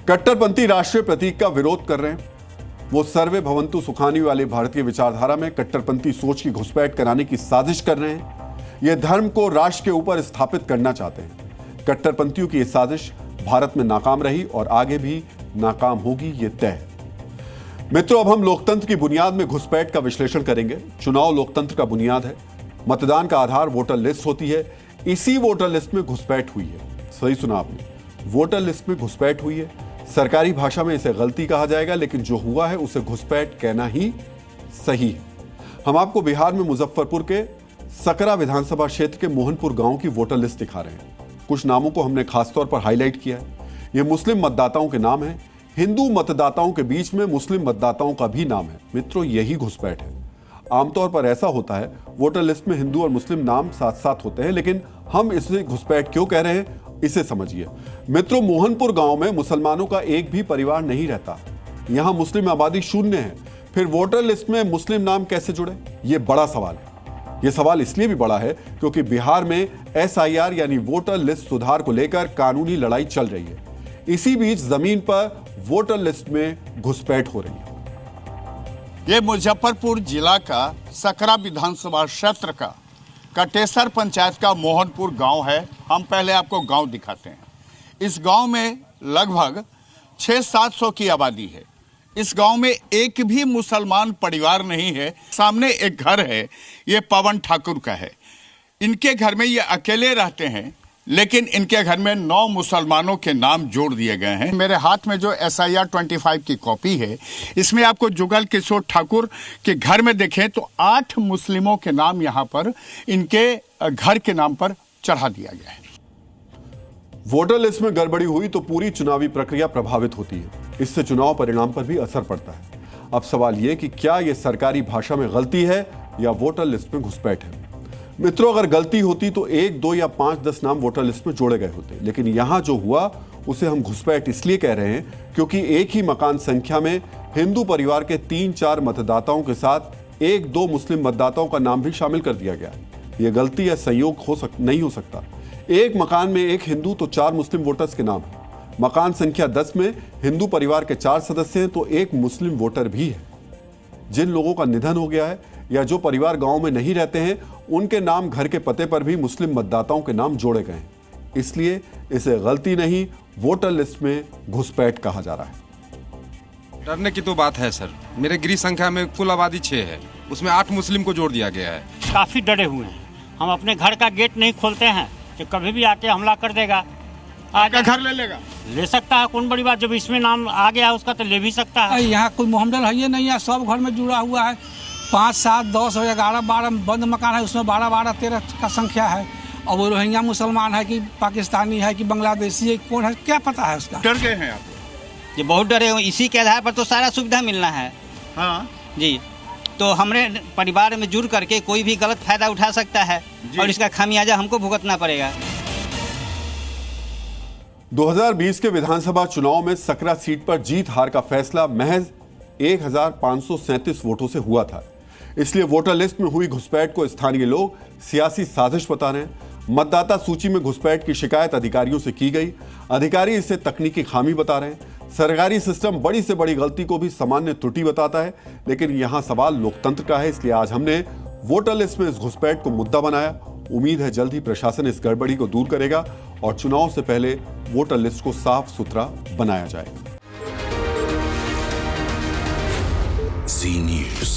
कट्टरपंथी राष्ट्रीय प्रतीक का विरोध कर रहे हैं। वो सर्वे भवंतु सुखानी वाले भारतीय विचारधारा में कट्टरपंथी सोच की घुसपैठ कराने की साजिश कर रहे हैं। ये धर्म को राष्ट्र के ऊपर स्थापित करना चाहते हैं। कट्टरपंथियों की ये साजिश भारत में नाकाम रही और आगे भी नाकाम होगी, ये तय है। मित्रों, अब हम लोकतंत्र की बुनियाद में घुसपैठ का विश्लेषण करेंगे। चुनाव लोकतंत्र का बुनियाद है। मतदान का आधार वोटर लिस्ट होती है। इसी वोटर लिस्ट में घुसपैठ हुई है। सही सुना आपने, वोटर लिस्ट में घुसपैठ हुई है। सरकारी भाषा में इसे गलती कहा जाएगा, लेकिन जो हुआ है उसे घुसपैठ कहना ही सही है। हम आपको बिहार में मुजफ्फरपुर के सकरा विधानसभा क्षेत्र के मोहनपुर गांव की वोटर लिस्ट दिखा रहे हैं। कुछ नामों को हमने खासतौर पर हाईलाइट किया है। ये मुस्लिम मतदाताओं के नाम हैं। हिंदू मतदाताओं के बीच में मुस्लिम मतदाताओं का भी नाम है। मित्रों, यही घुसपैठ है। आमतौर पर ऐसा होता है, वोटर लिस्ट में हिंदू और मुस्लिम नाम साथ साथ होते हैं, लेकिन हम इसे घुसपैठ क्यों कह रहे हैं, इसे समझिए। मित्रों, मोहनपुर गांव में मुसलमानों का एक भी परिवार नहीं रहता। यहां मुस्लिम आबादी शून्य है। फिर वोटर लिस्ट में मुस्लिम नाम कैसे जुड़े, यह बड़ा सवाल है। यह सवाल इसलिए भी बड़ा है क्योंकि बिहार में SIR यानी वोटर लिस्ट सुधार को लेकर कानूनी लड़ाई चल रही है। इसी बीच जमीन पर वोटर लिस्ट में घुसपैठ हो रही है। ये मुजफ्फरपुर जिला का सकरा विधानसभा क्षेत्र का कटेसर पंचायत का मोहनपुर गांव है। हम पहले आपको गांव दिखाते हैं। इस गांव में लगभग 600-700 की आबादी है। इस गांव में एक भी मुसलमान परिवार नहीं है। सामने एक घर है, ये पवन ठाकुर का है। इनके घर में ये अकेले रहते हैं, लेकिन इनके घर में 9 मुसलमानों के नाम जोड़ दिए गए हैं। मेरे हाथ में जो SIR 25 की कॉपी है, इसमें आपको जुगल किशोर ठाकुर के घर में देखें तो 8 मुस्लिमों के नाम यहाँ पर इनके घर के नाम पर चढ़ा दिया गया है। वोटर लिस्ट में गड़बड़ी हुई तो पूरी चुनावी प्रक्रिया प्रभावित होती है। इससे चुनाव परिणाम पर भी असर पड़ता है। अब सवाल यह कि क्या यह सरकारी भाषा में गलती है या वोटर लिस्ट में घुसपैठ है। मित्रों, अगर गलती होती तो 1, 2 या 5-10 नाम वोटर लिस्ट में जोड़े गए होते, लेकिन यहां जो हुआ उसे हम घुसपैठ इसलिए कह रहे हैं क्योंकि एक ही मकान संख्या में हिंदू परिवार के 3-4 मतदाताओं के साथ 1-2 मुस्लिम मतदाताओं का नाम भी शामिल कर दिया गया। यह गलती या संयोग नहीं हो सकता। एक मकान में एक हिंदू तो 4 मुस्लिम वोटर्स के नाम है। मकान संख्या 10 में हिंदू परिवार के 4 सदस्य हैं तो एक मुस्लिम वोटर भी है। जिन लोगों का निधन हो गया है या जो परिवार गांव में नहीं रहते हैं, उनके नाम घर के पते पर भी मुस्लिम मतदाताओं के नाम जोड़े गए हैं। इसलिए इसे गलती नहीं, वोटर लिस्ट में घुसपैठ कहा जा रहा है। डरने की तो बात है सर। मेरे गृह संख्या में कुल आबादी 6 है, उसमें 8 मुस्लिम को जोड़ दिया गया है। काफी डरे हुए हैं। हम अपने घर का गेट नहीं खोलते हैं कि कभी भी आके हमला कर देगा। आगे घर ले लेगा, ले सकता है। कौन बड़ी बात, जब इसमें नाम आ गया उसका तो ले भी सकता है। यहाँ कोई मोहम्मदन है ही नहीं है। सब घर में जुड़ा हुआ है। 5, 7, 10, 11, 12 बंद मकान है। उसमें 12, 13 का संख्या है। और वो रोहिंग्या मुसलमान है कि पाकिस्तानी है कि बांग्लादेशी है, कौन है क्या पता है उसका। डर गए हैं आप? ये बहुत डरे हुए। इसी के आधार पर तो सारा सुविधा मिलना है। हाँ जी, तो हमारे परिवार में जुड़ करके कोई भी गलत फायदा उठा सकता है और इसका खामियाजा हमको भुगतना पड़ेगा। 2020 के विधानसभा चुनाव में सकरा सीट पर जीत हार का फैसला महज 1537 वोटों से हुआ था। इसलिए वोटर लिस्ट में हुई घुसपैठ को स्थानीय लोग सियासी साजिश बता रहे हैं। मतदाता सूची में घुसपैठ की शिकायत अधिकारियों से की गई। अधिकारी इसे तकनीकी खामी बता रहे हैं। सरकारी सिस्टम बड़ी से बड़ी गलती को भी सामान्य त्रुटि बताता है, लेकिन यहां सवाल लोकतंत्र का है। इसलिए आज हमने वोटर लिस्ट में इस घुसपैठ को मुद्दा बनाया। उम्मीद है जल्द ही प्रशासन इस गड़बड़ी को दूर करेगा और चुनाव से पहले वोटर लिस्ट को साफ सुथरा बनाया जाएगा। Zee News।